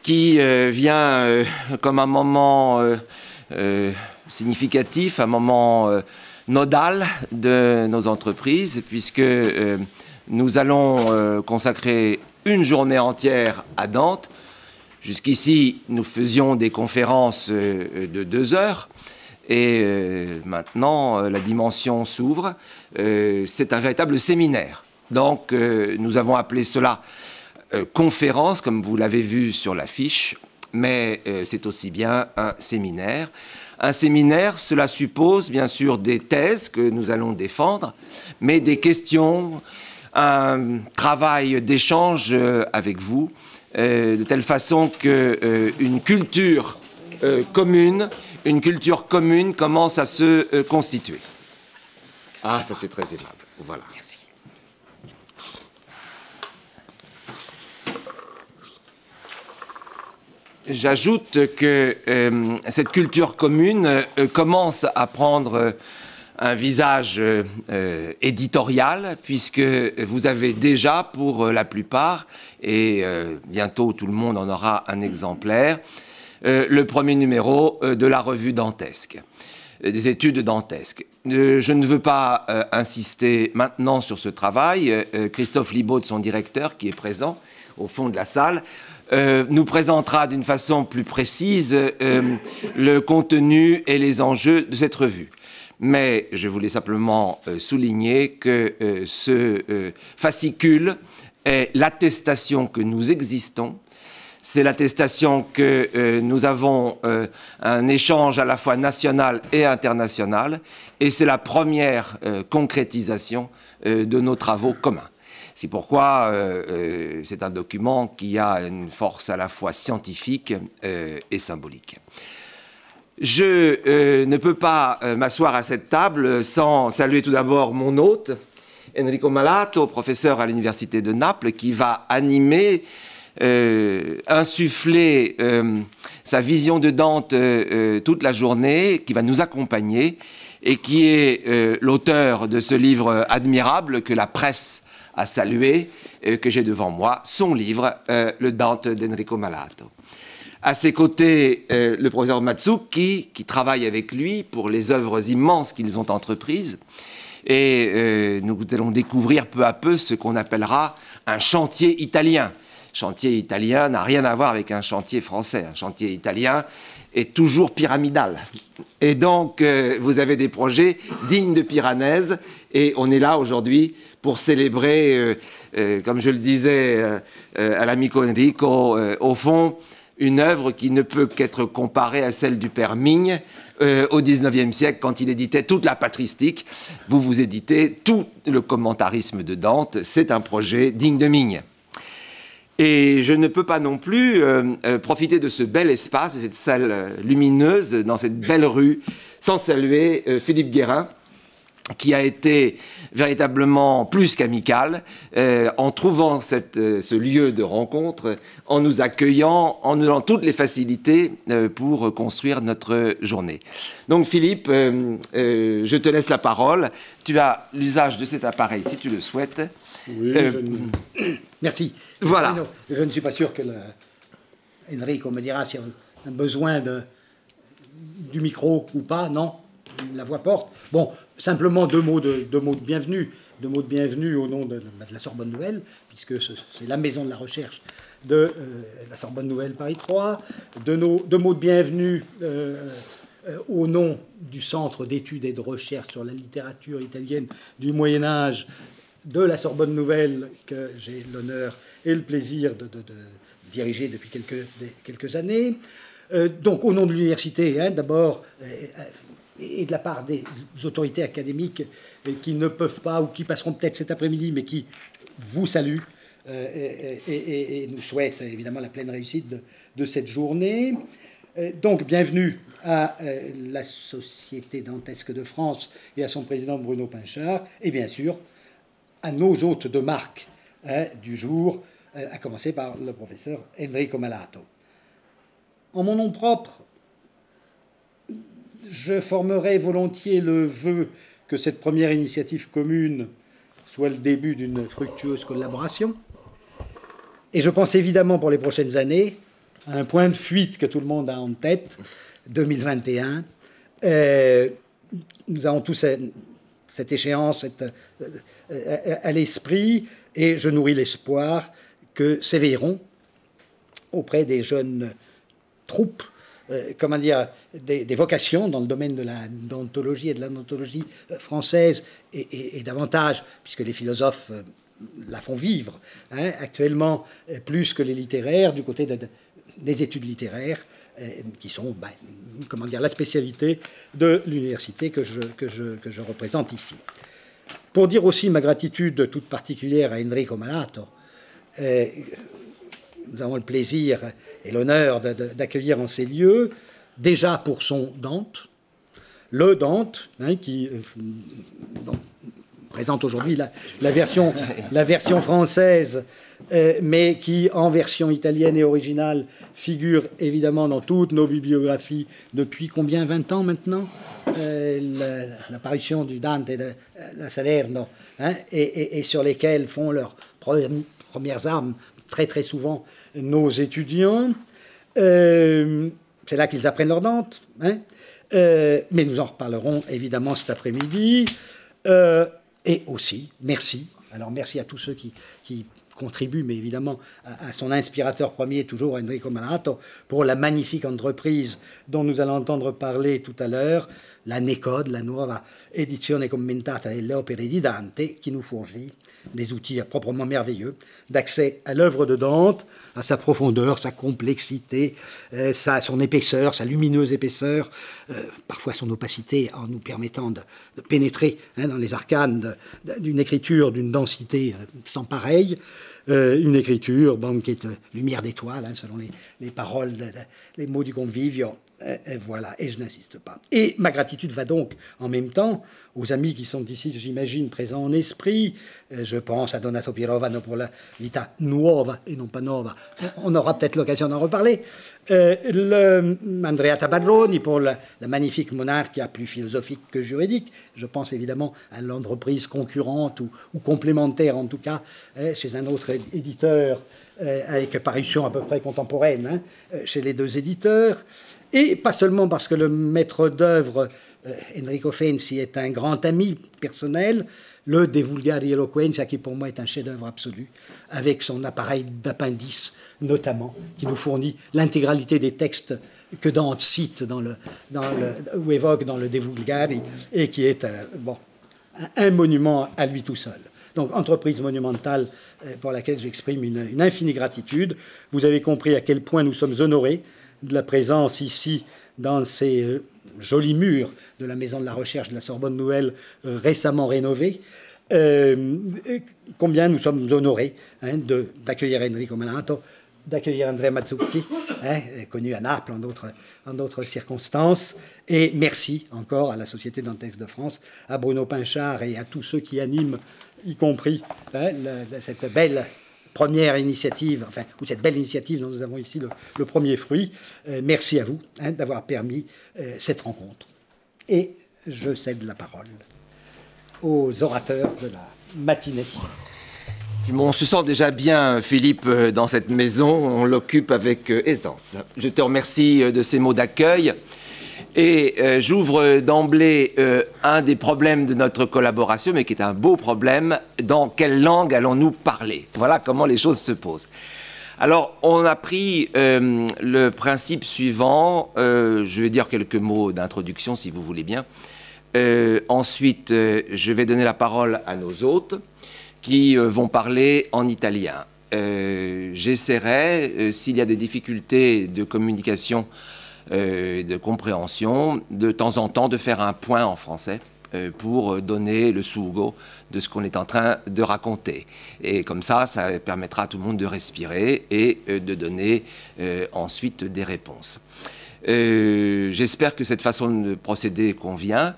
qui vient comme un moment significatif, un moment nodal de nos entreprises, puisque nous allons consacrer une journée entière à Dante. Jusqu'ici, nous faisions des conférences de 2 heures. Et maintenant, la dimension s'ouvre. C'est un véritable séminaire. Donc, nous avons appelé cela conférence, comme vous l'avez vu sur l'affiche, mais c'est aussi bien un séminaire. Un séminaire, cela suppose bien sûr des thèses que nous allons défendre, mais des questions, un travail d'échange avec vous, de telle façon qu'une culture commune commence à se constituer. Ah, ça c'est très aimable. Voilà. Merci. J'ajoute que cette culture commune commence à prendre un visage éditorial, puisque vous avez déjà, pour la plupart, et bientôt tout le monde en aura un exemplaire, le premier numéro de la revue dantesque, des études dantesques. Je ne veux pas insister maintenant sur ce travail. Christophe Libaud, son directeur, qui est présent au fond de la salle, nous présentera d'une façon plus précise le contenu et les enjeux de cette revue. Mais je voulais simplement souligner que ce fascicule est l'attestation que nous existons. C'est l'attestation que nous avons un échange à la fois national et international, et c'est la première concrétisation de nos travaux communs. C'est pourquoi c'est un document qui a une force à la fois scientifique et symbolique. Je ne peux pas m'asseoir à cette table sans saluer tout d'abord mon hôte, Enrico Malato, professeur à l'Université de Naples, qui va animer, insuffler sa vision de Dante toute la journée, qui va nous accompagner et qui est l'auteur de ce livre admirable que la presse a salué, que j'ai devant moi, son livre, le Dante d'Enrico Malato. À ses côtés, le professeur Mazzucchi, qui travaille avec lui pour les œuvres immenses qu'ils ont entreprises. Et nous allons découvrir peu à peu ce qu'on appellera un chantier italien. Chantier italien n'a rien à voir avec un chantier français. Un chantier italien est toujours pyramidal. Et donc, vous avez des projets dignes de Piranèse. Et on est là aujourd'hui pour célébrer, comme je le disais à l'amico Enrico, au fond, une œuvre qui ne peut qu'être comparée à celle du père Migne au XIXe siècle, quand il éditait toute la patristique. Vous éditez tout le commentarisme de Dante. C'est un projet digne de Migne. Et je ne peux pas non plus profiter de ce bel espace, de cette salle lumineuse, dans cette belle rue, sans saluer Philippe Guérin, qui a été véritablement plus qu'amical, en trouvant ce lieu de rencontre, en nous accueillant, en nous donnant toutes les facilités pour construire notre journée. Donc Philippe, je te laisse la parole. Tu as l'usage de cet appareil si tu le souhaites. Oui, merci. Voilà. Je ne suis pas sûr que Enrico me dira s'il y a un besoin du micro ou pas, non. La voix porte. Bon, simplement deux mots de bienvenue. 2 mots de bienvenue au nom de la Sorbonne Nouvelle, puisque c'est la maison de la recherche de la Sorbonne Nouvelle Paris 3. 2 mots de bienvenue au nom du Centre d'études et de recherche sur la littérature italienne du Moyen-Âge de la Sorbonne Nouvelle, que j'ai l'honneur et le plaisir de diriger depuis quelques années. Donc, au nom de l'université, d'abord, et de la part des autorités académiques qui ne peuvent pas, ou qui passeront peut-être cet après-midi, mais qui vous saluent et nous souhaitent évidemment la pleine réussite de cette journée. Donc, bienvenue à la Société dantesque de France et à son président Bruno Pinchard, et bien sûr à nos hôtes de marque du jour, à commencer par le professeur Enrico Malato. En mon nom propre, je formerai volontiers le vœu que cette première initiative commune soit le début d'une fructueuse collaboration. Et je pense évidemment pour les prochaines années à un point de fuite que tout le monde a en tête, 2021. Nous avons tous cette échéance à l'esprit, et je nourris l'espoir que s'éveilleront auprès des jeunes troupes, comment dire, des vocations dans le domaine de la déontologie et de la déontologie française, et davantage, puisque les philosophes la font vivre, hein, actuellement, plus que les littéraires, du côté des études littéraires, qui sont, comment dire, la spécialité de l'université que je représente ici. Pour dire aussi ma gratitude toute particulière à Enrico Malato, nous avons le plaisir et l'honneur d'accueillir en ces lieux, déjà pour son Dante, le Dante, hein, qui présente aujourd'hui la version française, mais qui, en version italienne et originale, figure évidemment dans toutes nos bibliographies depuis combien, 20 ans maintenant, l'apparition du Dante et de la Salerno, hein, et sur lesquels font leurs premières armes très très souvent nos étudiants. C'est là qu'ils apprennent leur Dante, hein, mais nous en reparlerons évidemment cet après-midi. Et aussi, merci. Alors merci à tous ceux qui contribuent, mais évidemment à son inspirateur premier, toujours Enrico Malato, pour la magnifique entreprise dont nous allons entendre parler tout à l'heure, la NECOD, la Nuova Edizione Commentata delle Opere di Dante, qui nous fournit des outils proprement merveilleux d'accès à l'œuvre de Dante, à sa profondeur, sa complexité, son épaisseur, sa lumineuse épaisseur, parfois son opacité en nous permettant de pénétrer, hein, dans les arcanes d'une écriture d'une densité sans pareille, une écriture qui est lumière d'étoile, hein, selon les paroles, les mots du Convivio. Voilà, et je n'insiste pas. Et ma gratitude va donc en même temps aux amis qui sont ici, j'imagine, présents en esprit. Je pense à Donato Pirovano pour la Vita Nuova, et non pas Nova. On aura peut-être l'occasion d'en reparler. Andrea Tabarroni pour la magnifique Monarchia, plus philosophique que juridique. Je pense évidemment à l'entreprise concurrente ou complémentaire, en tout cas, chez un autre éditeur, avec parution à peu près contemporaine, hein, chez les deux éditeurs. Et pas seulement parce que le maître d'œuvre, Enrico Fenzi, est un grand ami personnel, le De Vulgari Eloquentia, qui pour moi est un chef-d'œuvre absolu, avec son appareil d'appendice notamment, qui nous fournit l'intégralité des textes que Dante cite ou évoque dans le De Vulgari, et qui est un monument à lui tout seul. Donc, entreprise monumentale pour laquelle j'exprime une infinie gratitude. Vous avez compris à quel point nous sommes honorés de la présence ici, dans ces jolis murs de la Maison de la Recherche de la Sorbonne Nouvelle, récemment rénovée. Combien nous sommes honorés, hein, d'accueillir Enrico Malato, d'accueillir Andrea Mazzucchi, hein, connu à Naples en d'autres circonstances. Et merci encore à la Société dantesque de France, à Bruno Pinchard et à tous ceux qui animent, y compris, hein, cette belle première initiative, ou cette belle initiative dont nous avons ici le premier fruit. Merci à vous, hein, d'avoir permis cette rencontre. Et je cède la parole aux orateurs de la matinée. On se sent déjà bien, Philippe, dans cette maison. On l'occupe avec aisance. Je te remercie de ces mots d'accueil. Et j'ouvre d'emblée un des problèmes de notre collaboration, mais qui est un beau problème. Dans quelle langue allons-nous parler? Voilà comment les choses se posent. Alors, on a pris le principe suivant. Je vais dire quelques mots d'introduction, si vous voulez bien. Ensuite, je vais donner la parole à nos hôtes, qui vont parler en italien. J'essaierai, s'il y a des difficultés de communication, de compréhension, de temps en temps de faire un point en français pour donner le sugo de ce qu'on est en train de raconter. Et comme ça, ça permettra à tout le monde de respirer et de donner ensuite des réponses. J'espère que cette façon de procéder convient.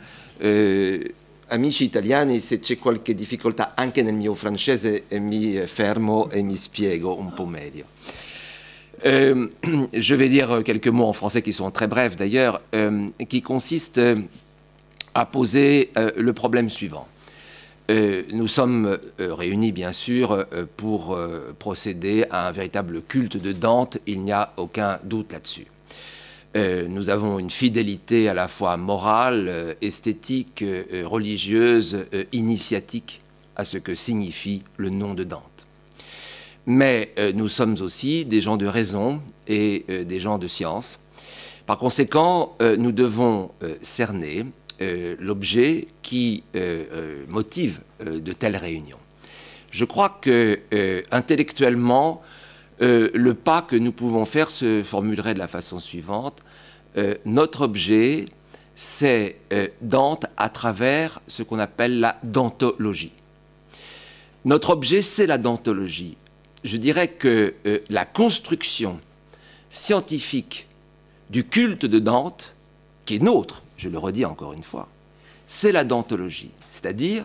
Amici italiani, se c'è qualche difficoltà anche nel mio francese, mi fermo e mi spiego un po' meglio. Je vais dire quelques mots en français qui sont très brefs d'ailleurs, qui consistent à poser le problème suivant. nous sommes réunis, bien sûr, pour procéder à un véritable culte de Dante. Il n'y a aucun doute là-dessus. Nous avons une fidélité à la fois morale, esthétique, religieuse, initiatique à ce que signifie le nom de Dante. Mais nous sommes aussi des gens de raison et des gens de science. Par conséquent, nous devons cerner l'objet qui motive de telles réunions. Je crois que intellectuellement, le pas que nous pouvons faire se formulerait de la façon suivante. Notre objet, c'est Dante à travers ce qu'on appelle la dantologie. Notre objet, c'est la dantologie. Je dirais que la construction scientifique du culte de Dante, qui est nôtre, je le redis encore une fois, c'est la dantologie. C'est-à-dire,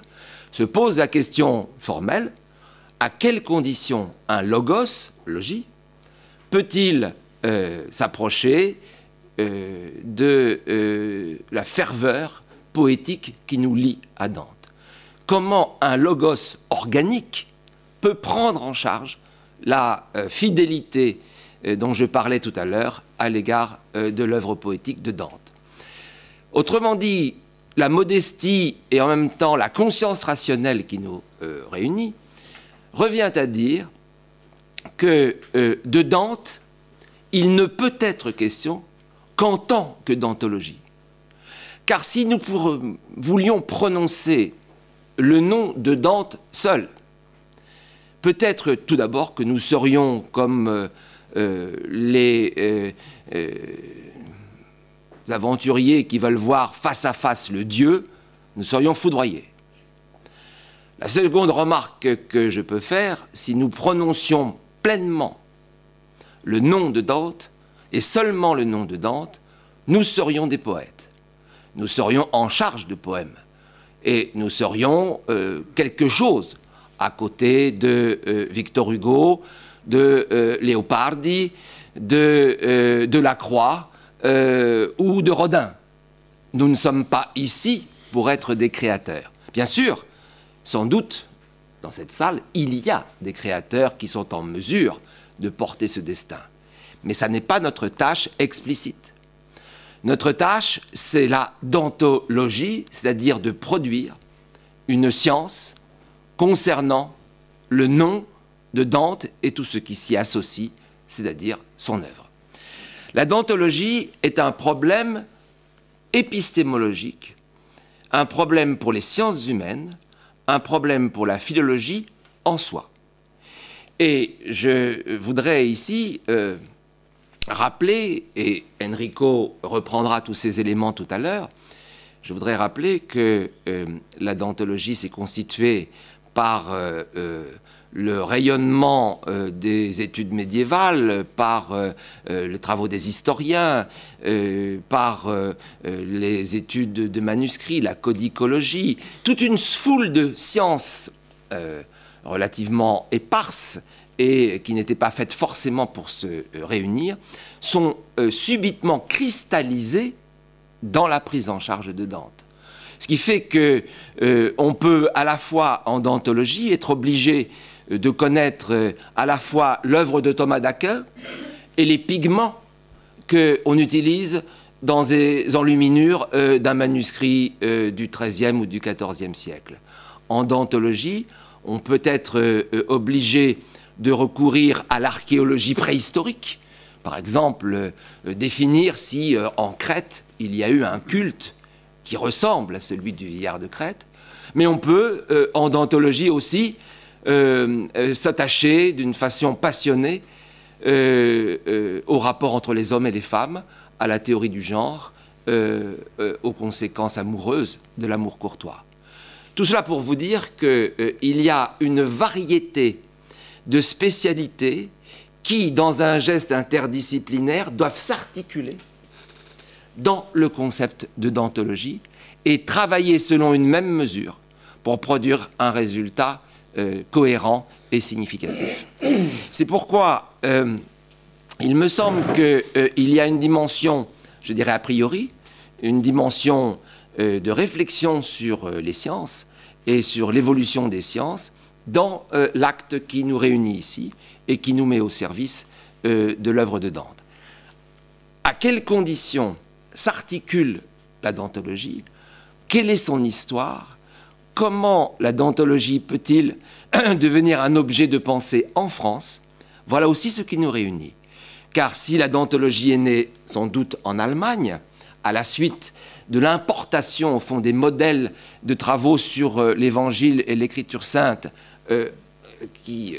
se pose la question formelle, à quelles conditions un logos, logie, peut-il s'approcher de la ferveur poétique qui nous lie à Dante? Comment un logos organique peut prendre en charge la fidélité dont je parlais tout à l'heure à l'égard de l'œuvre poétique de Dante? Autrement dit, la modestie et en même temps la conscience rationnelle qui nous réunit revient à dire que de Dante, il ne peut être question qu'en tant que dantologie. Car si nous voulions prononcer le nom de Dante seul, peut-être tout d'abord que nous serions comme les aventuriers qui veulent voir face à face le Dieu, nous serions foudroyés. La seconde remarque que je peux faire, si nous prononcions pleinement le nom de Dante, et seulement le nom de Dante, nous serions des poètes. Nous serions en charge de poèmes. Et nous serions quelque chose à côté de Victor Hugo, de Leopardi, de Lacroix ou de Rodin. Nous ne sommes pas ici pour être des créateurs. Bien sûr, sans doute, dans cette salle, il y a des créateurs qui sont en mesure de porter ce destin. Mais ça n'est pas notre tâche explicite. Notre tâche, c'est la dantologie, c'est-à-dire de produire une science concernant le nom de Dante et tout ce qui s'y associe, c'est-à-dire son œuvre. La dantologie est un problème épistémologique, un problème pour les sciences humaines, un problème pour la philologie en soi. Et je voudrais ici rappeler, et Enrico reprendra tous ces éléments tout à l'heure, je voudrais rappeler que la dantologie s'est constituée par le rayonnement des études médiévales, par les travaux des historiens, par les études de manuscrits, la codicologie, toute une foule de sciences relativement éparses et qui n'étaient pas faites forcément pour se réunir, sont subitement cristallisées dans la prise en charge de Dante. Ce qui fait qu'on peut à la fois en dantologie être obligé de connaître à la fois l'œuvre de Thomas d'Aquin et les pigments qu'on utilise dans les enluminures d'un manuscrit du XIIIe ou du XIVe siècle. En dantologie, on peut être obligé de recourir à l'archéologie préhistorique. Par exemple, définir si en Crète, il y a eu un culte qui ressemble à celui du vieillard de Crète. Mais on peut, en dantologie aussi, s'attacher d'une façon passionnée au rapport entre les hommes et les femmes, à la théorie du genre, aux conséquences amoureuses de l'amour courtois. Tout cela pour vous dire qu'il y a une variété de spécialités qui, dans un geste interdisciplinaire, doivent s'articuler dans le concept de dantologie et travailler selon une même mesure pour produire un résultat cohérent et significatif. C'est pourquoi il me semble qu'il y a une dimension, je dirais a priori, une dimension de réflexion sur les sciences et sur l'évolution des sciences dans l'acte qui nous réunit ici et qui nous met au service de l'œuvre de Dante. À quelles conditions s'articule la dantologie? Quelle est son histoire? Comment la dantologie peut-il devenir un objet de pensée en France? Voilà aussi ce qui nous réunit. Car si la dantologie est née sans doute en Allemagne, à la suite de l'importation au fond des modèles de travaux sur l'Évangile et l'Écriture sainte qui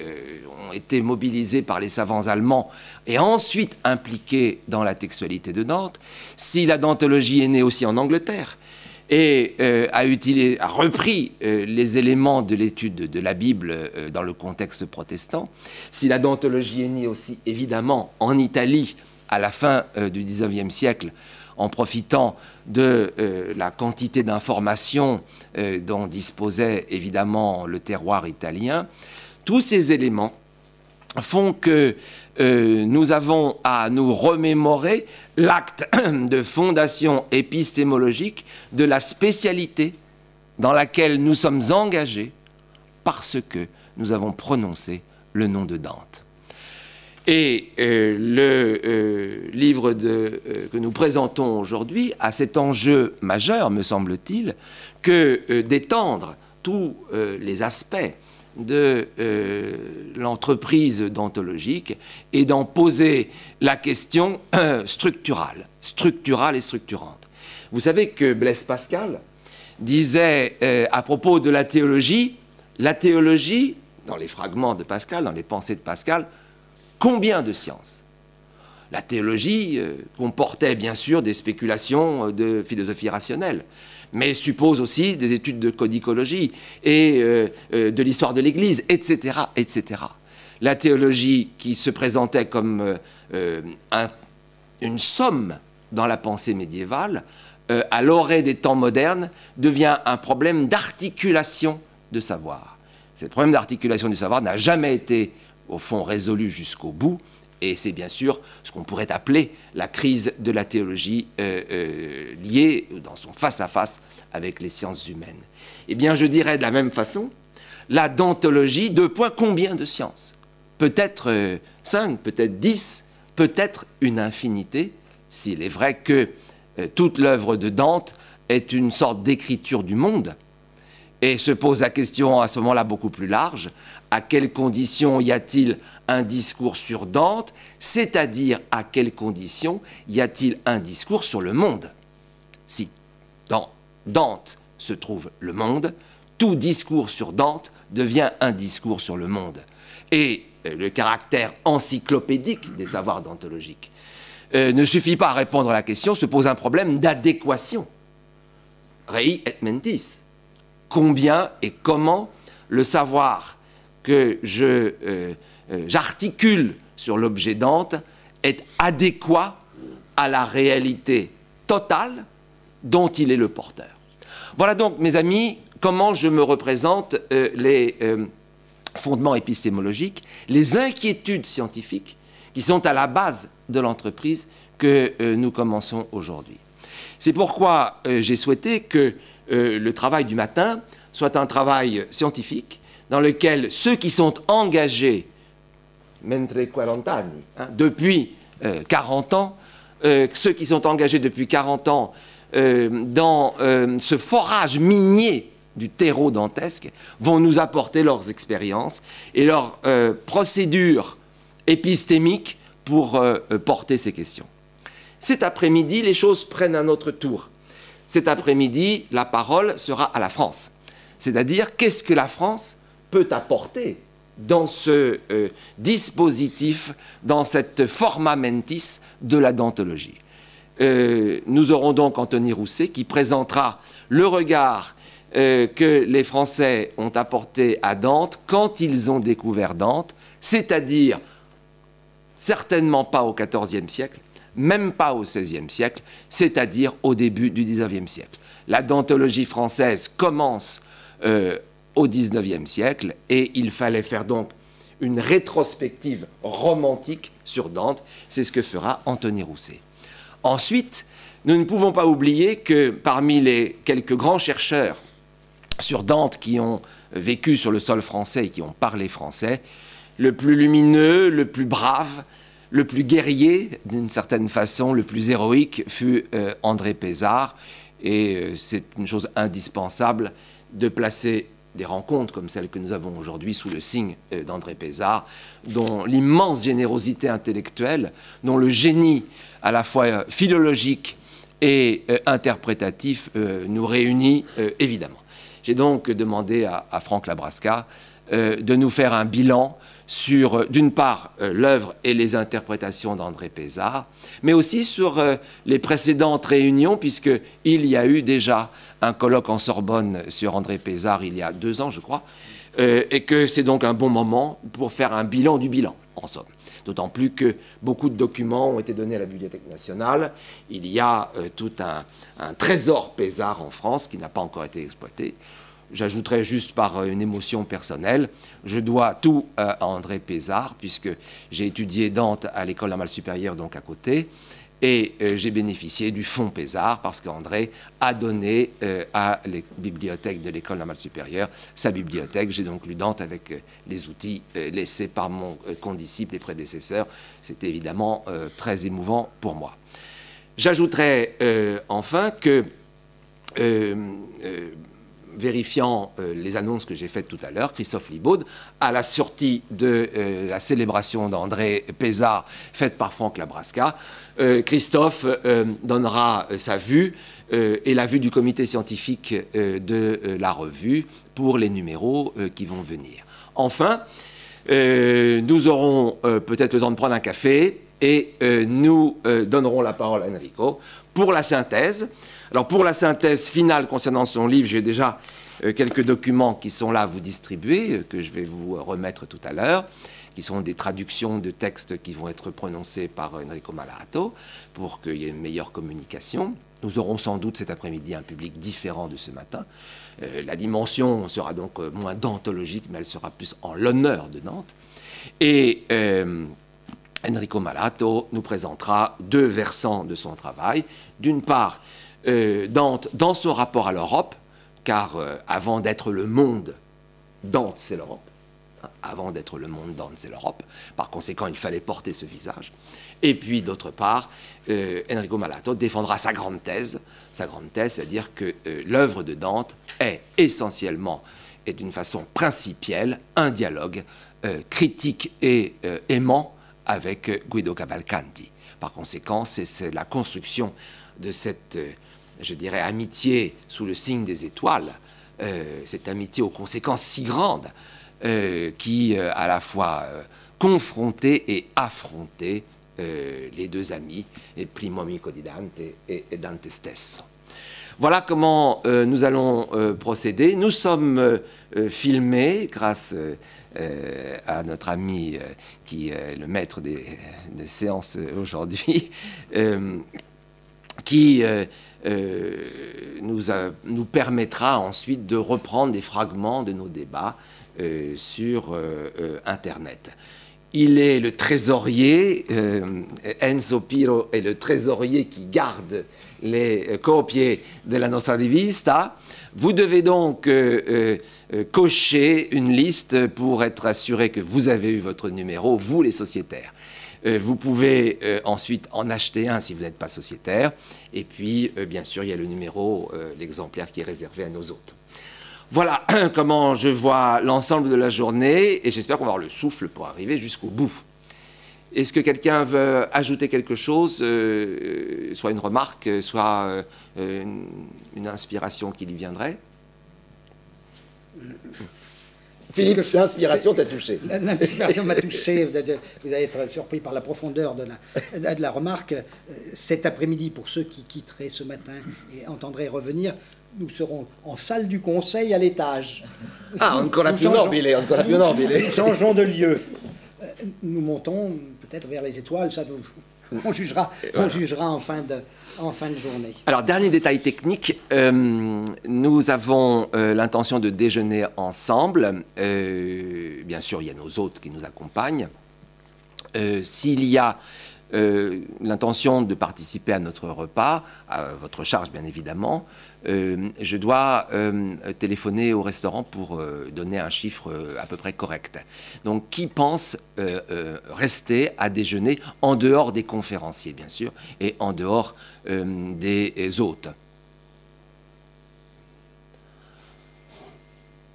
ont été mobilisés par les savants allemands et ensuite impliqués dans la textualité de Dante, si la dantologie est née aussi en Angleterre et a repris les éléments de l'étude de la Bible dans le contexte protestant, si la dantologie est née aussi évidemment en Italie à la fin du XIXe siècle, en profitant de la quantité d'informations dont disposait évidemment le terroir italien, tous ces éléments font que nous avons à nous remémorer l'acte de fondation épistémologique de la spécialité dans laquelle nous sommes engagés parce que nous avons prononcé le nom de Dante. Et le livre que nous présentons aujourd'hui a cet enjeu majeur, me semble-t-il, que d'étendre tous les aspects de l'entreprise dantologique et d'en poser la question structurale et structurante. Vous savez que Blaise Pascal disait à propos de la théologie, dans les fragments de Pascal, dans les pensées de Pascal, combien de sciences? La théologie comportait bien sûr des spéculations de philosophie rationnelle, mais suppose aussi des études de codicologie et de l'histoire de l'Église, etc., etc. La théologie qui se présentait comme une somme dans la pensée médiévale, à l'orée des temps modernes, devient un problème d'articulation de savoir. Ce problème d'articulation du savoir n'a jamais été, au fond, résolu jusqu'au bout, et c'est bien sûr ce qu'on pourrait appeler la crise de la théologie liée dans son face-à-face avec les sciences humaines. Eh bien, je dirais de la même façon, la dantologie, combien de sciences? Peut-être 5, peut-être 10, peut-être une infinité, s'il est vrai que toute l'œuvre de Dante est une sorte d'écriture du monde, et se pose la question à ce moment-là beaucoup plus large, à quelles conditions y a-t-il un discours sur Dante, c'est-à-dire à quelles conditions y a-t-il un discours sur le monde? Si dans Dante se trouve le monde, tout discours sur Dante devient un discours sur le monde. Et le caractère encyclopédique des savoirs dantologiques ne suffit pas à répondre à la question, se pose un problème d'adéquation. Rei et mentis. Combien et comment le savoir que j'articule sur l'objet Dante est adéquat à la réalité totale dont il est le porteur. Voilà donc, mes amis, comment je me représente les fondements épistémologiques, les inquiétudes scientifiques qui sont à la base de l'entreprise que nous commençons aujourd'hui. C'est pourquoi j'ai souhaité que le travail du matin soit un travail scientifique dans lequel ceux qui sont engagés mentre 40 anni, depuis 40 ans, ceux qui sont engagés depuis 40 ans dans ce forage minier du terreau dantesque vont nous apporter leurs expériences et leurs procédures épistémiques pour porter ces questions. Cet après-midi, les choses prennent un autre tour. Cet après-midi, la parole sera à la France. C'est-à-dire, qu'est-ce que la France peut apporter dans ce dispositif, dans cette forma mentis de la dantologie. Nous aurons donc Anthony Rousset qui présentera le regard que les Français ont apporté à Dante quand ils ont découvert Dante, c'est-à-dire certainement pas au XIVe siècle, même pas au XVIe siècle, c'est-à-dire au début du XIXe siècle. La dantologie française commence au XIXe siècle et il fallait faire donc une rétrospective romantique sur Dante. C'est ce que fera Anthony Rousset. Ensuite, nous ne pouvons pas oublier que parmi les quelques grands chercheurs sur Dante qui ont vécu sur le sol français et qui ont parlé français. Le plus lumineux, le plus brave, le plus guerrier, d'une certaine façon, le plus héroïque fut André Pézard. Et c'est une chose indispensable de placer des rencontres comme celles que nous avons aujourd'hui sous le signe d'André Pézard, dont l'immense générosité intellectuelle, dont le génie à la fois philologique et interprétatif nous réunit évidemment. J'ai donc demandé à Franck Labrasca de nous faire un bilan sur, d'une part, l'œuvre et les interprétations d'André Pézard, mais aussi sur les précédentes réunions, puisqu'il y a eu déjà un colloque en Sorbonne sur André Pézard il y a 2 ans, je crois, et que c'est donc un bon moment pour faire un bilan du bilan, en somme. D'autant plus que beaucoup de documents ont été donnés à la Bibliothèque nationale. Il y a tout un trésor Pézard en France qui n'a pas encore été exploité. J'ajouterai juste par une émotion personnelle, je dois tout à André Pézard, puisque j'ai étudié Dante à l'école normale supérieure, donc à côté, et j'ai bénéficié du fonds Pézard, parce qu'André a donné à la bibliothèque de l'école normale supérieure sa bibliothèque. J'ai donc lu Dante avec les outils laissés par mon condisciple et prédécesseur. C'était évidemment très émouvant pour moi. J'ajouterai enfin que vérifiant les annonces que j'ai faites tout à l'heure, Christophe Libaud, à la sortie de la célébration d'André Pézard faite par Franck Labrasca, Christophe donnera sa vue et la vue du comité scientifique de la revue pour les numéros qui vont venir. Enfin, nous aurons peut-être le temps de prendre un café et nous donnerons la parole à Enrico pour la synthèse. Alors pour la synthèse finale concernant son livre, j'ai déjà quelques documents qui sont là à vous distribuer, que je vais vous remettre tout à l'heure, qui sont des traductions de textes qui vont être prononcés par Enrico Malato pour qu'il y ait une meilleure communication. Nous aurons sans doute cet après-midi un public différent de ce matin. La dimension sera donc moins dantologique, mais elle sera plus en l'honneur de Dante. Et Enrico Malato nous présentera 2 versants de son travail. D'une part, Dante dans son rapport à l'Europe, car avant d'être le monde, Dante c'est l'Europe. Avant d'être le monde, Dante c'est l'Europe. Par conséquent, il fallait porter ce visage. Et puis, d'autre part, Enrico Malato défendra sa grande thèse, c'est-à-dire que l'œuvre de Dante est essentiellement et d'une façon principielle un dialogue critique et aimant avec Guido Cavalcanti. Par conséquent, c'est la construction de cette, je dirais, amitié sous le signe des étoiles, cette amitié aux conséquences si grandes, qui à la fois confrontait et affrontait les 2 amis, il primo amico di Dante et Dante stesso. Voilà comment nous allons procéder. Nous sommes filmés grâce à notre ami qui est le maître des séances aujourd'hui, qui nous permettra ensuite de reprendre des fragments de nos débats sur Internet. Il est le trésorier, Enzo Piro est le trésorier qui garde les copies de la nostra rivista. Vous devez donc cocher une liste pour être assuré que vous avez eu votre numéro, vous les sociétaires. Vous pouvez ensuite en acheter un si vous n'êtes pas sociétaire. Et puis, bien sûr, il y a le numéro, l'exemplaire qui est réservé à nos hôtes. Voilà comment je vois l'ensemble de la journée et j'espère qu'on va avoir le souffle pour arriver jusqu'au bout. Est-ce que quelqu'un veut ajouter quelque chose, soit une remarque, soit une inspiration qui lui viendrait? Philippe, l'inspiration t'a touché. L'inspiration m'a touché. Vous allez être surpris par la profondeur de la remarque. Cet après-midi, pour ceux qui quitteraient ce matin et entendraient revenir, nous serons en salle du conseil à l'étage. Ah, ancora più nobile, ancora più nobile. Nous changeons de lieu. Nous montons peut-être vers les étoiles, ça on jugera en fin de journée. Alors, dernier détail technique, nous avons l'intention de déjeuner ensemble. Bien sûr, il y a nos hôtes qui nous accompagnent. S'il y a l'intention de participer à notre repas, à votre charge bien évidemment, je dois téléphoner au restaurant pour donner un chiffre à peu près correct. Donc, qui pense rester à déjeuner en dehors des conférenciers, bien sûr, et en dehors des hôtes?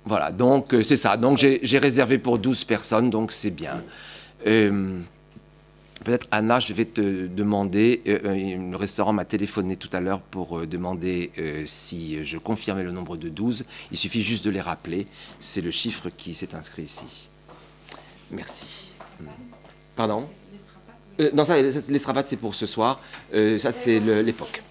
Voilà, donc c'est ça. Donc, j'ai réservé pour 12 personnes, donc c'est bien. Peut-être, Anna, je vais te demander, le restaurant m'a téléphoné tout à l'heure pour demander si je confirmais le nombre de 12. Il suffit juste de les rappeler. C'est le chiffre qui s'est inscrit ici. Merci. Pardon? Non, ça, les stravates, c'est pour ce soir. Ça, c'est l'époque.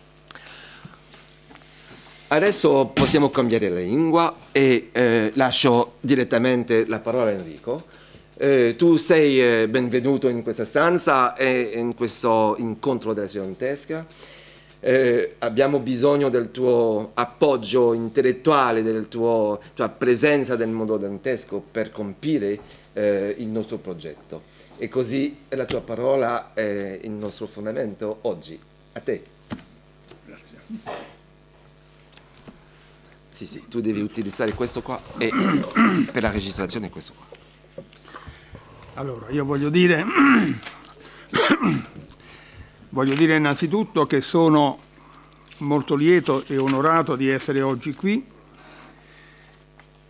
Adesso possiamo cambiare la lingua e lascio direttamente la parola a Enrico. Tu sei benvenuto in questa stanza e in questo incontro della studentesca. Abbiamo bisogno del tuo appoggio intellettuale, della tua presenza nel mondo dantesco per compire il nostro progetto. E così la tua parola è il nostro fondamento oggi. A te. Grazie. Sì, sì, tu devi utilizzare questo qua e per la registrazione questo qua. Allora, io voglio dire innanzitutto che sono molto lieto e onorato di essere oggi qui,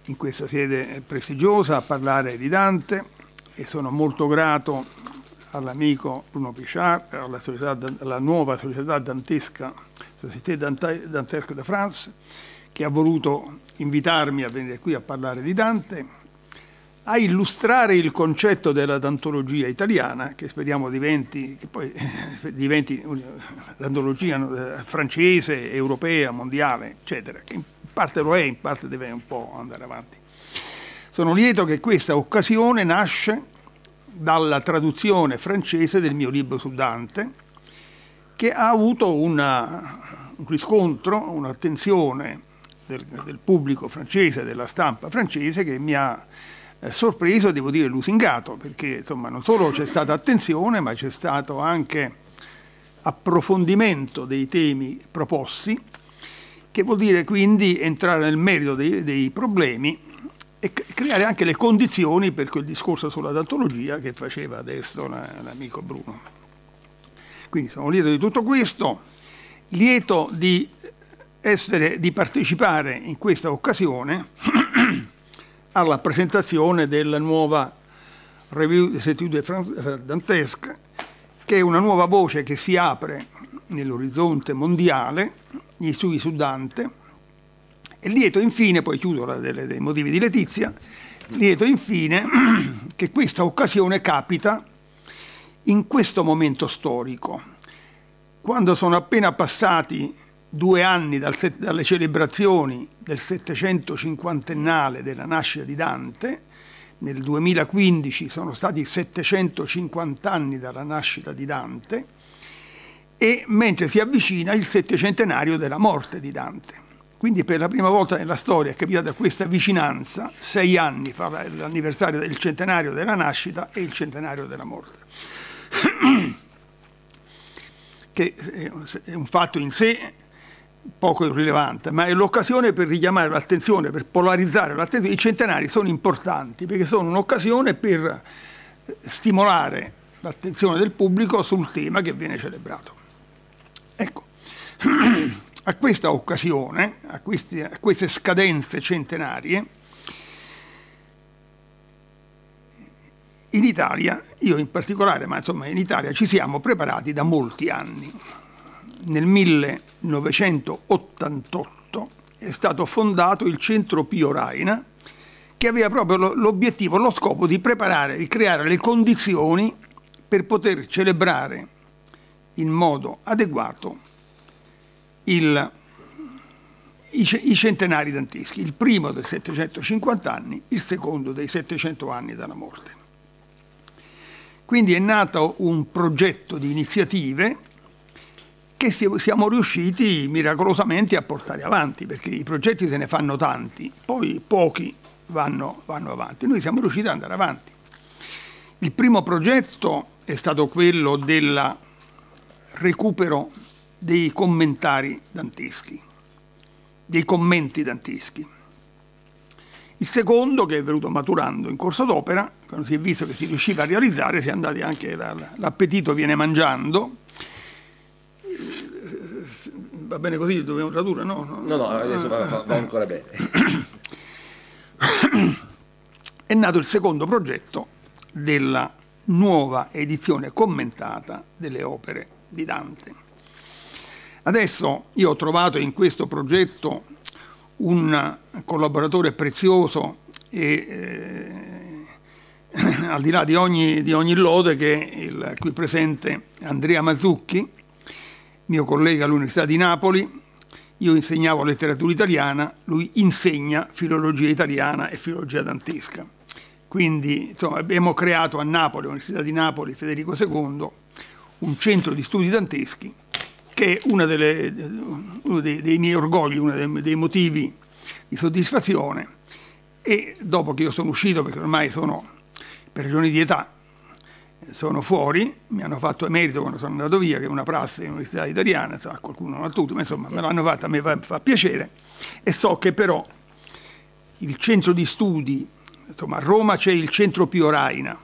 in questa sede prestigiosa, a parlare di Dante, e sono molto grato all'amico Bruno Pichard, alla nuova società dantesca, Société Dantesque de France, che ha voluto invitarmi a venire qui a parlare di Dante, a illustrare il concetto della dantologia italiana, che speriamo diventi dantologia francese, europea, mondiale, eccetera, che in parte lo è, in parte deve un po' andare avanti. Sono lieto che questa occasione nasce dalla traduzione francese del mio libro su Dante, che ha avuto un riscontro, un'attenzione del pubblico francese, della stampa francese, che mi ha sorpreso, devo dire lusingato, perché insomma non solo c'è stata attenzione, ma c'è stato anche approfondimento dei temi proposti, che vuol dire quindi entrare nel merito dei problemi e creare anche le condizioni per quel discorso sulla dantologia che faceva adesso l'amico Bruno. Quindi sono lieto di tutto questo, lieto di partecipare in questa occasione alla presentazione della nuova Revue des études dantesques, che è una nuova voce che si apre nell'orizzonte mondiale, gli studi su Dante, e lieto infine, poi chiudo dei motivi di letizia, lieto infine che questa occasione capita in questo momento storico, quando sono appena passati 2 anni dalle celebrazioni del 750ennale della nascita di Dante. Nel 2015 sono stati 750 anni dalla nascita di Dante, e mentre si avvicina il 700ennario della morte di Dante. Quindi per la prima volta nella storia è capitata questa vicinanza, 6 anni fa l'anniversario del centenario della nascita e il centenario della morte. Che è un fatto in sé poco rilevante, ma è l'occasione per richiamare l'attenzione, per polarizzare l'attenzione. I centenari sono importanti perché sono un'occasione per stimolare l'attenzione del pubblico sul tema che viene celebrato. Ecco, a questa occasione, a queste scadenze centenarie, in Italia, io in particolare, ma insomma in Italia ci siamo preparati da molti anni. Nel 1988 è stato fondato il Centro Pio Raina, che aveva proprio l'obiettivo, lo scopo di preparare, di creare le condizioni per poter celebrare in modo adeguato i centenari danteschi, il primo del 750 anni, il secondo dei 700 anni dalla morte. Quindi è nato un progetto di iniziative che siamo riusciti miracolosamente a portare avanti, perché i progetti se ne fanno tanti, poi pochi vanno avanti. Noi siamo riusciti ad andare avanti. Il primo progetto è stato quello del recupero dei commentari danteschi, dei commenti danteschi. Il secondo, che è venuto maturando in corso d'opera, quando si è visto che si riusciva a realizzare, si è andati anche, l'appetito viene mangiando. Va bene così, dobbiamo tradurre? No, adesso va ancora bene. È nato il secondo progetto della nuova edizione commentata delle opere di Dante. Adesso io ho trovato in questo progetto un collaboratore prezioso e al di là di ogni lode, che è il qui presente Andrea Mazzucchi, mio collega all'Università di Napoli. Io insegnavo letteratura italiana, lui insegna filologia italiana e filologia dantesca. Quindi insomma, abbiamo creato a Napoli, all'Università di Napoli, Federico II, un centro di studi danteschi, che è uno dei miei orgogli, uno dei motivi di soddisfazione. E dopo che io sono uscito, perché ormai sono, per ragioni di età, sono fuori, mi hanno fatto emerito quando sono andato via, che è una prassi dell'Università italiana, insomma, qualcuno non ha tutto, ma insomma me l'hanno fatta, a me fa piacere. E so che però il centro di studi, insomma a Roma c'è il Centro Pio Raina,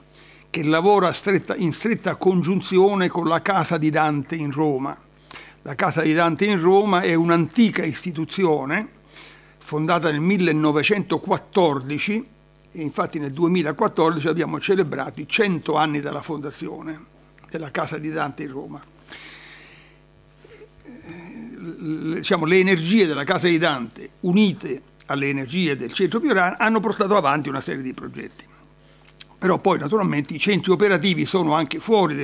che lavora in stretta congiunzione con la Casa di Dante in Roma. La Casa di Dante in Roma è un'antica istituzione fondata nel 1914 e infatti nel 2014 abbiamo celebrato i 100 anni dalla fondazione della Casa di Dante in Roma. Diciamo, le energie della Casa di Dante unite alle energie del Centro Pio Raina hanno portato avanti una serie di progetti. Però poi naturalmente i centri operativi sono anche fuori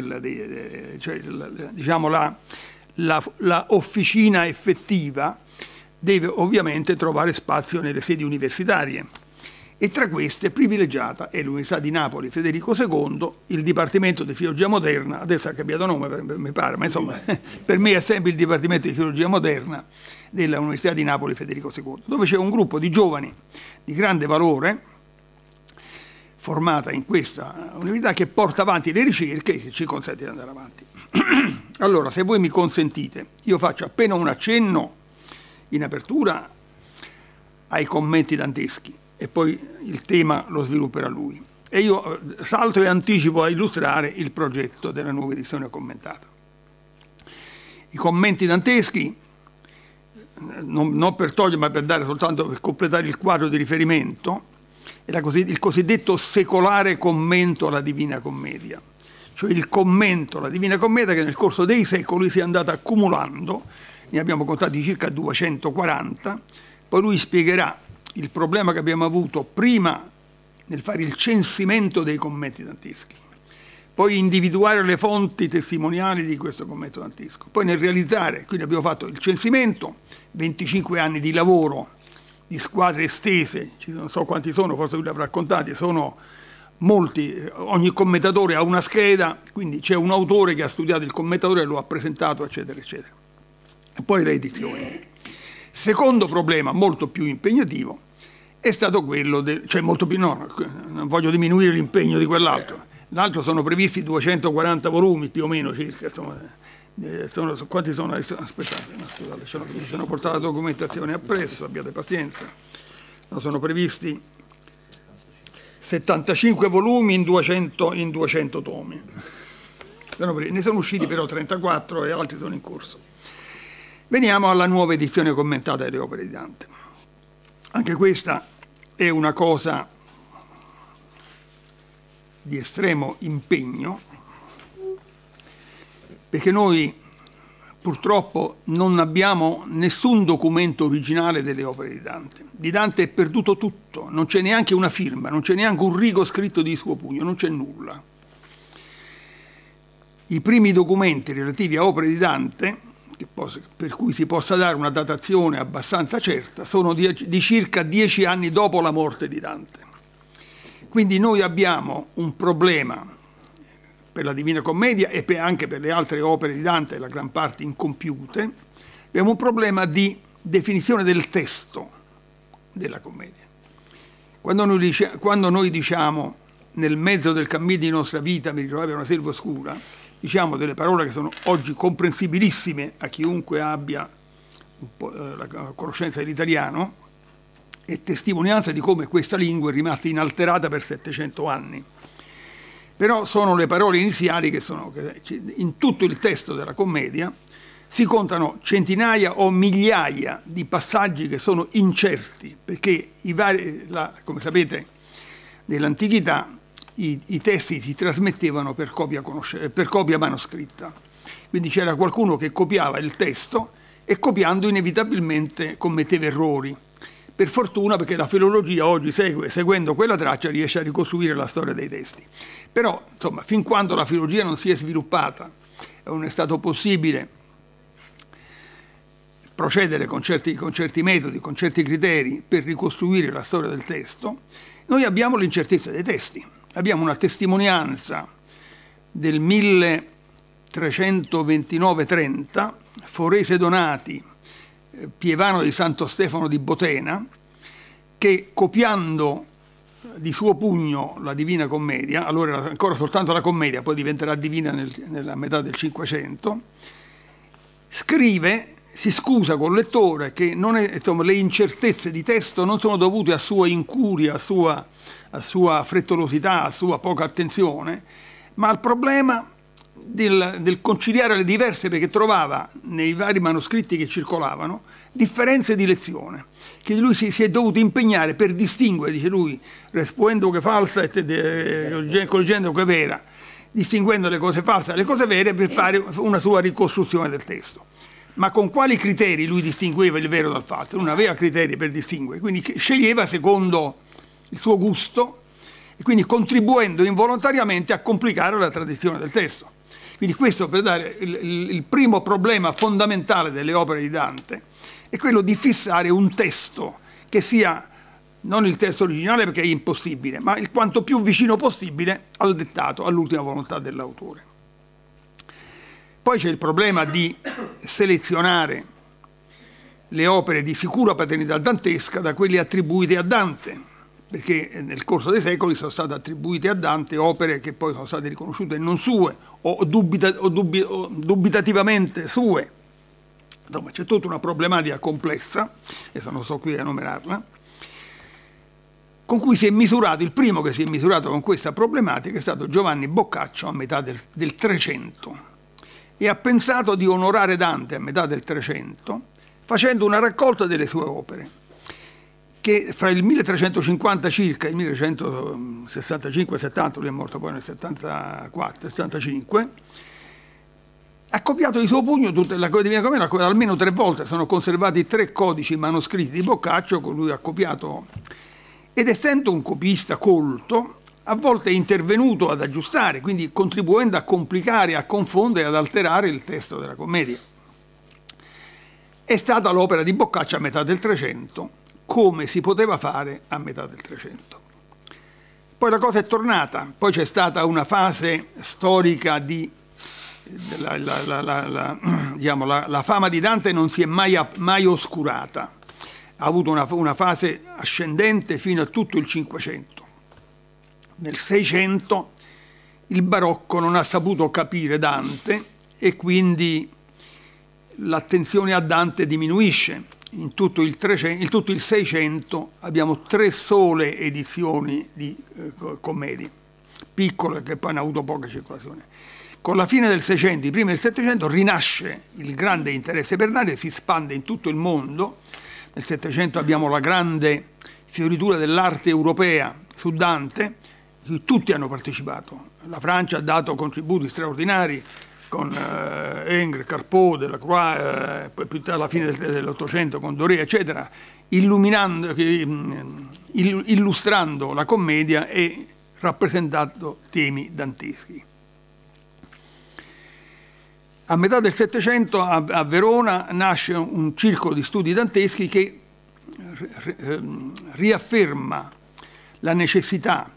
diciamo la officina effettiva deve ovviamente trovare spazio nelle sedi universitarie, e tra queste privilegiata è l'Università di Napoli Federico II, il Dipartimento di Filologia Moderna, adesso ha cambiato nome mi pare, ma insomma per me è sempre il Dipartimento di Filologia Moderna dell'Università di Napoli Federico II, dove c'è un gruppo di giovani di grande valore formata in questa università, che porta avanti le ricerche e che ci consente di andare avanti. Allora, se voi mi consentite, io faccio appena un accenno in apertura ai commenti danteschi e poi il tema lo svilupperà lui. E io salto e anticipo a illustrare il progetto della nuova edizione commentata. I commenti danteschi, non per togliere, ma per dare soltanto, per completare il quadro di riferimento, è il cosiddetto secolare commento alla Divina Commedia, cioè il commento alla Divina Commedia che nel corso dei secoli si è andata accumulando, ne abbiamo contati circa 240, poi lui spiegherà il problema che abbiamo avuto prima nel fare il censimento dei commenti danteschi, poi individuare le fonti testimoniali di questo commento dantesco, poi nel realizzare, quindi abbiamo fatto il censimento, 25 anni di lavoro, di squadre estese, non so quanti sono, forse lui li avrà raccontati, sono molti, ogni commentatore ha una scheda, quindi c'è un autore che ha studiato il commentatore e lo ha presentato, eccetera, eccetera. E poi le edizioni. Secondo problema, molto più impegnativo, è stato quello cioè molto più, no, non voglio diminuire l'impegno di quell'altro, l'altro sono previsti 240 volumi più o meno circa, insomma, quanti sono adesso? Aspettate, no, scusate, mi sono portato la documentazione appresso, abbiate pazienza. No, sono previsti 75 volumi in 200 tomi. Ne sono usciti però 34 e altri sono in corso. Veniamo alla nuova edizione commentata delle opere di Dante. Anche questa è una cosa di estremo impegno, perché noi purtroppo non abbiamo nessun documento originale delle opere di Dante. Di Dante è perduto tutto, non c'è neanche una firma, non c'è neanche un rigo scritto di suo pugno, non c'è nulla. I primi documenti relativi a opere di Dante, per cui si possa dare una datazione abbastanza certa, sono di circa 10 anni dopo la morte di Dante. Quindi noi abbiamo un problema per la Divina Commedia e anche per le altre opere di Dante, la gran parte incompiute, abbiamo un problema di definizione del testo della commedia. Quando noi diciamo nel mezzo del cammino di nostra vita mi ritrovavo in una selva oscura, diciamo delle parole che sono oggi comprensibilissime a chiunque abbia un po' la conoscenza dell'italiano, e testimonianza di come questa lingua è rimasta inalterata per 700 anni. Però sono le parole iniziali che in tutto il testo della commedia si contano centinaia o migliaia di passaggi che sono incerti, perché come sapete, nell'antichità i testi si trasmettevano per copia manoscritta. Quindi c'era qualcuno che copiava il testo e copiando inevitabilmente commetteva errori. Per fortuna, perché la filologia oggi seguendo quella traccia riesce a ricostruire la storia dei testi. Però, insomma, fin quando la filologia non si è sviluppata e non è stato possibile procedere con certi metodi, con certi criteri per ricostruire la storia del testo, noi abbiamo l'incertezza dei testi. Abbiamo una testimonianza del 1329-30, Forese Donati, Pievano di Santo Stefano di Botena, che copiando di suo pugno la Divina Commedia, allora era ancora soltanto la commedia, poi diventerà divina nella metà del Cinquecento, scrive, si scusa col lettore che le incertezze di testo non sono dovute a sua incuria, a sua frettolosità, a sua poca attenzione, ma al problema del conciliare le diverse, perché trovava nei vari manoscritti che circolavano differenze di lezione, che lui si è dovuto impegnare per distinguere, dice lui, responendo che falsa e correggendo che vera, distinguendo le cose false dalle cose vere per fare una sua ricostruzione del testo. Ma con quali criteri lui distingueva il vero dal falso? Non aveva criteri per distinguere, quindi sceglieva secondo il suo gusto e quindi contribuendo involontariamente a complicare la tradizione del testo. Quindi questo per dare il primo problema fondamentale delle opere di Dante è quello di fissare un testo che sia non il testo originale, perché è impossibile, ma il quanto più vicino possibile al dettato, all'ultima volontà dell'autore. Poi c'è il problema di selezionare le opere di sicura paternità dantesca da quelle attribuite a Dante, perché nel corso dei secoli sono state attribuite a Dante opere che poi sono state riconosciute non sue o dubitativamente sue. Insomma, c'è tutta una problematica complessa, adesso non sto qui a enumerarla, con cui si è misurato, il primo che si è misurato con questa problematica è stato Giovanni Boccaccio a metà del 300, e ha pensato di onorare Dante a metà del 300 facendo una raccolta delle sue opere, che fra il 1350 circa e il 1165-70, lui è morto poi nel 74-75, ha copiato di suo pugno tutta la Divina Commedia, almeno 3 volte sono conservati 3 codici manoscritti di Boccaccio, con lui ha copiato, ed essendo un copista colto, a volte è intervenuto ad aggiustare, quindi contribuendo a complicare, a confondere, ad alterare il testo della commedia. È stata l'opera di Boccaccio a metà del 300, come si poteva fare a metà del 300. Poi la cosa è tornata, poi c'è stata una fase storica di... la fama di Dante non si è mai oscurata, ha avuto una fase ascendente fino a tutto il 500. Nel 600 il barocco non ha saputo capire Dante e quindi l'attenzione a Dante diminuisce. In tutto il 600 abbiamo 3 sole edizioni di commedie, piccole, che poi hanno avuto poca circolazione. Con la fine del 600, i primi del 700, rinasce il grande interesse per Dante, si espande in tutto il mondo. Nel 700 abbiamo la grande fioritura dell'arte europea su Dante, cui tutti hanno partecipato. La Francia ha dato contributi straordinari con Ingres, Carpeaux, Delacroix, poi più alla fine dell'Ottocento con Doré, eccetera, illustrando la commedia e rappresentando temi danteschi. A metà del Settecento a Verona nasce un circolo di studi danteschi che riafferma la necessità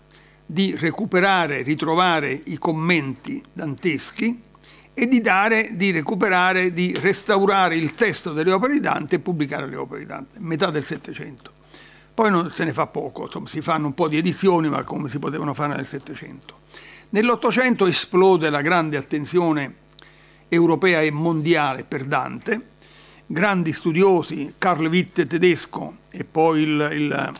di recuperare, ritrovare i commenti danteschi e di restaurare il testo delle opere di Dante e pubblicare le opere di Dante, metà del Settecento. Poi non se ne fa poco, insomma, si fanno un po' di edizioni, ma come si potevano fare nel Settecento. Nell'Ottocento esplode la grande attenzione europea e mondiale per Dante, grandi studiosi, Carl Witte tedesco e poi il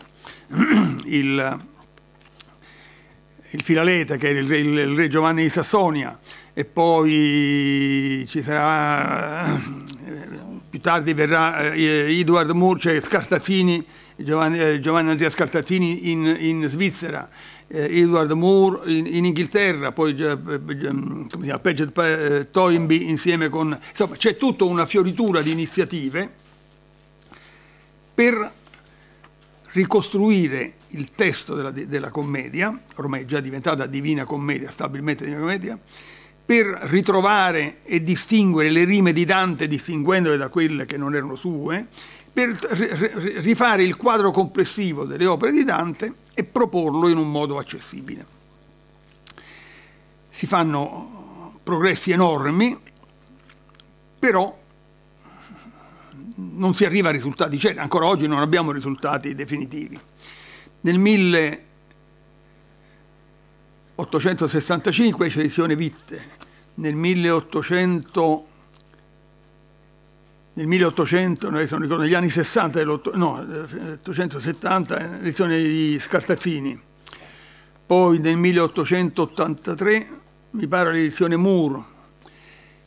Filaleta, che è il re Giovanni di Sassonia, e poi ci sarà, più tardi verrà Edward Moore, cioè Scartazzini, Giovanni Andrea Scartazzini in Svizzera, Edward Moore in Inghilterra, poi come si chiama, Paget Toynbee insieme con... Insomma, c'è tutta una fioritura di iniziative per ricostruire il testo della commedia, ormai è già diventata Divina Commedia, stabilmente Divina Commedia, per ritrovare e distinguere le rime di Dante, distinguendole da quelle che non erano sue, per rifare il quadro complessivo delle opere di Dante e proporlo in un modo accessibile. Si fanno progressi enormi, però non si arriva a risultati certi. Ancora oggi non abbiamo risultati definitivi. Nel 1865 c'è l'edizione Witte, nel 1800, negli anni 60, no, 870, l'edizione di Scartazzini, poi nel 1883 mi pare l'edizione Moore,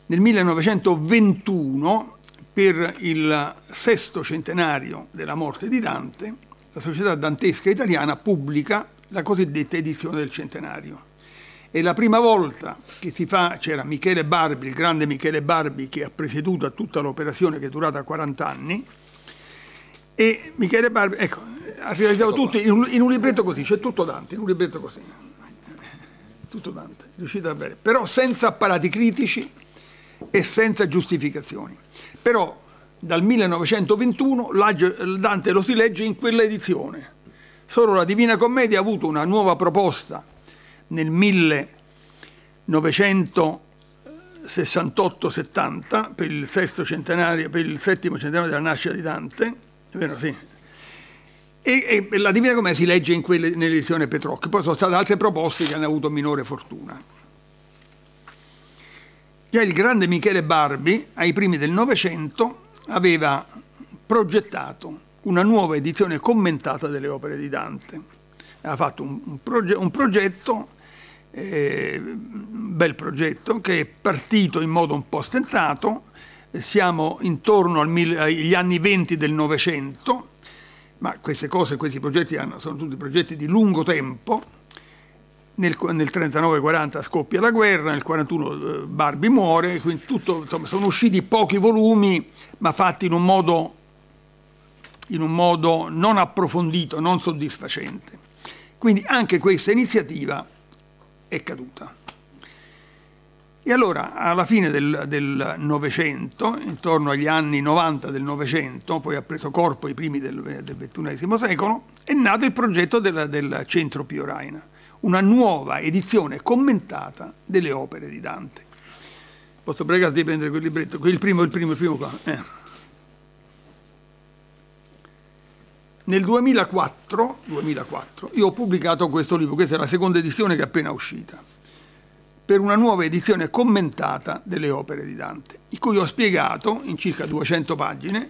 nel 1921 per il 6° centenario della morte di Dante la Società Dantesca Italiana pubblica la cosiddetta edizione del centenario. È la prima volta che si fa, c'era Michele Barbi, il grande Michele Barbi, che ha presieduto a tutta l'operazione che è durata 40 anni, e Michele Barbi, ecco, ha realizzato tutto in un libretto così, c'è tutto Dante, in un libretto così, tutto Dante, riuscite a bene, però senza apparati critici e senza giustificazioni. Però dal 1921 Dante lo si legge in quella edizione. Solo la Divina Commedia ha avuto una nuova proposta nel 1968-70 per il 7° centenario della nascita di Dante, è vero, sì. E la Divina Commedia si legge nell'edizione Petrocchi. Poi sono state altre proposte che hanno avuto minore fortuna. Già il grande Michele Barbi, ai primi del Novecento, aveva progettato una nuova edizione commentata delle opere di Dante. Aveva fatto un progetto, un bel progetto, che è partito in modo un po' stentato. Siamo intorno agli anni 20 del Novecento, ma questi progetti sono tutti progetti di lungo tempo. Nel 39-40 scoppia la guerra, nel 41 Barbi muore, quindi tutto, insomma, sono usciti pochi volumi, ma fatti in un modo non approfondito, non soddisfacente. Quindi anche questa iniziativa è caduta. E allora, alla fine del Novecento, intorno agli anni 90 del Novecento, poi ha preso corpo i primi del XXI secolo, è nato il progetto del Centro Pio Raina, una nuova edizione commentata delle opere di Dante. Posso pregarti di prendere quel libretto? Il primo qua. Nel 2004 io ho pubblicato questo libro, questa è la seconda edizione che è appena uscita, per una nuova edizione commentata delle opere di Dante, in cui ho spiegato in circa 200 pagine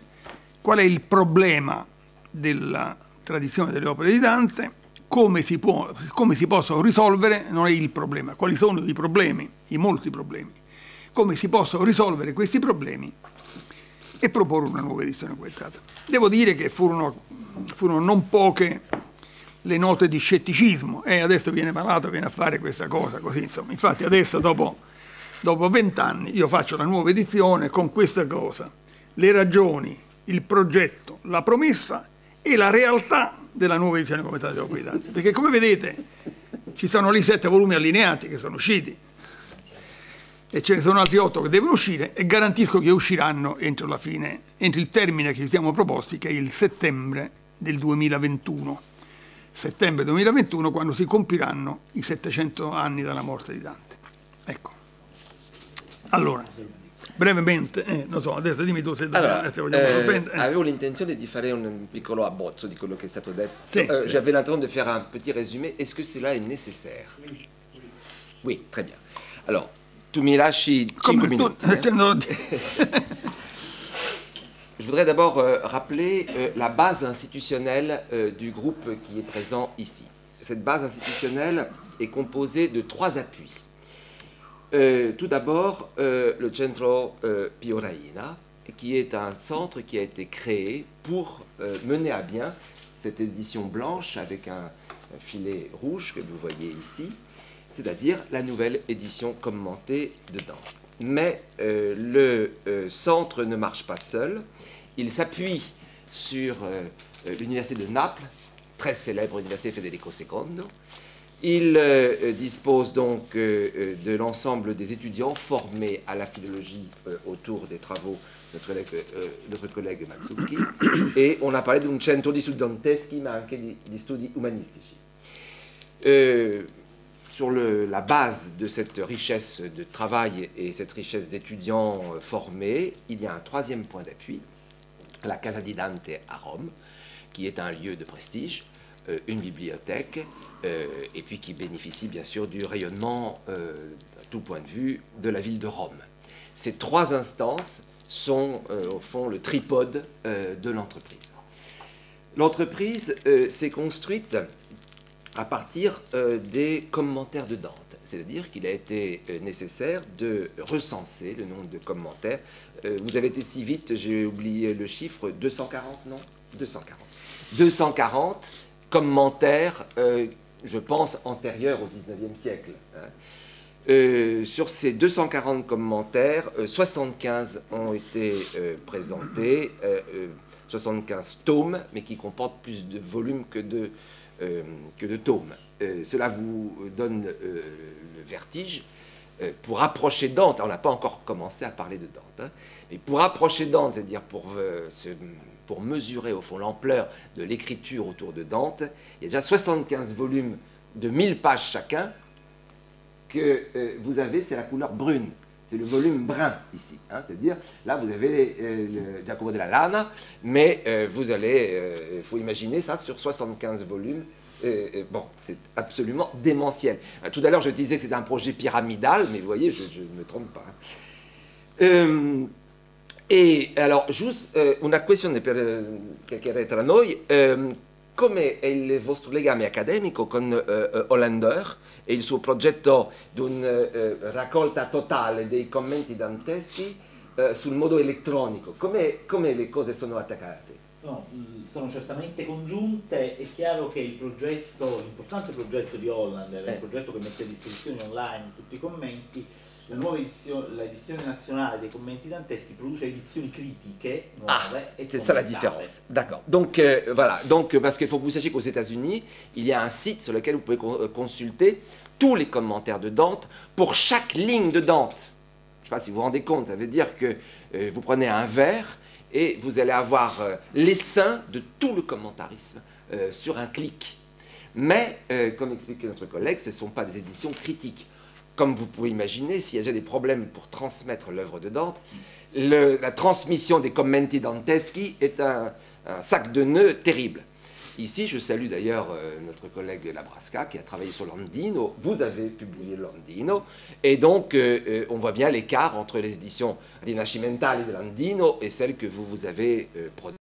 qual è il problema della tradizione delle opere di Dante, come si possono risolvere, non è il problema, quali sono i problemi, i molti problemi, come si possono risolvere questi problemi e proporre una nuova edizione commentata. Devo dire che furono non poche le note di scetticismo, adesso viene malato, viene a fare questa cosa, così insomma. Infatti adesso dopo 20 anni io faccio la nuova edizione con questa cosa, le ragioni, il progetto, la promessa e la realtà della nuova edizione commentata di opere di Dante, perché come vedete ci sono lì 7 volumi allineati che sono usciti e ce ne sono altri 8 che devono uscire, e garantisco che usciranno entro il termine che ci siamo proposti, che è il settembre del 2021. Settembre 2021, quando si compiranno i 700 anni dalla morte di Dante. Ecco. Allora, brevemente, non so, adesso dimmi tu se Allora, se vogliamo sorprendere. avevo l'intenzione di fare un piccolo abbozzo di quello che è stato detto. Sì. J'avais l'intention de faire un petit résumé. Est-ce que cela est nécessaire? Oui, très bien. Alors, tu mi lasci 5 Come tu, minuti. Je voudrais d'abord rappeler la base institutionnelle du groupe qui est présent ici. Cette base institutionnelle est composée de 3 appuis. Tout d'abord, le Centro Pio Raina, qui est un centre qui a été créé pour mener à bien cette édition blanche avec un filet rouge que vous voyez ici, c'est-à-dire la nouvelle édition commentée de Dante. Mais le centre ne marche pas seul. Il s'appuie sur l'université de Naples, très célèbre université Federico II. Il dispose donc de l'ensemble des étudiants formés à la philologie autour des travaux de notre collègue Mazzucchi. Et on a parlé d'un centro di studi danteschi, ma anche di studi umanistici. Sur la base de cette richesse de travail et cette richesse d'étudiants formés, il y a un 3e point d'appui, la Casa di Dante à Rome, qui est un lieu de prestige, une bibliothèque, et puis qui bénéficie bien sûr du rayonnement, à tout point de vue, de la ville de Rome. Ces 3 instances sont au fond le tripode de l'entreprise. L'entreprise s'est construite à partir des commentaires de Dante. C'est-à-dire qu'il a été nécessaire de recenser le nombre de commentaires. Vous avez été si vite, j'ai oublié le chiffre, 240, non 240. 240 commentaires, je pense, antérieurs au XIXe siècle. Sur ces 240 commentaires, 75 ont été présentés, 75 tomes, mais qui comportent plus de volumes que de tomes. Cela vous donne le vertige. Pour approcher Dante, on n'a pas encore commencé à parler de Dante, mais pour approcher Dante, c'est-à-dire pour mesurer au fond l'ampleur de l'écriture autour de Dante, il y a déjà 75 volumes de 1000 pages chacun que vous avez, c'est la couleur brune. C'est le volume brun ici, hein, c'est-à-dire là vous avez le Giacomo della Lana, mais vous allez, il faut imaginer ça sur 75 volumes. Bon, c'est absolument démentiel. Tout à l'heure, je disais que c'était un projet pyramidal, mais vous voyez, je ne me trompe pas. E alors, giusto una questione per chiacchierare tra noi. Come è il vostro legame accademico con Hollander e il suo progetto di una raccolta totale dei commenti danteschi sul modo elettronico? Come le cose sono attaccate? No, sono certamente congiunte. È chiaro che l'importante progetto di Hollander è un progetto che mette a disposizione online tutti i commenti. La nuova edizione, l'edizione nazionale des commenti danteschi produce éditions critiques nuove et c'est ça la différence. D'accord. Donc voilà. Donc parce qu'il faut que vous sachiez qu'aux États-Unis, il y a un site sur lequel vous pouvez consulter tous les commentaires de Dante pour chaque ligne de Dante. Je ne sais pas si vous vous rendez compte. Ça veut dire que vous prenez un vers et vous allez avoir l'essaim de tout le commentarisme sur un clic. Mais comme expliquait notre collègue, ce ne sont pas des éditions critiques. Comme vous pouvez imaginer, s'il y a déjà des problèmes pour transmettre l'œuvre de Dante, la transmission des commenti danteschi est un sac de nœuds terrible. Ici, je salue d'ailleurs notre collègue Labrasca qui a travaillé sur l'Andino. Vous avez publié l'Andino, et donc on voit bien l'écart entre les éditions rinascimentali de l'Andino et celles que vous avez produites.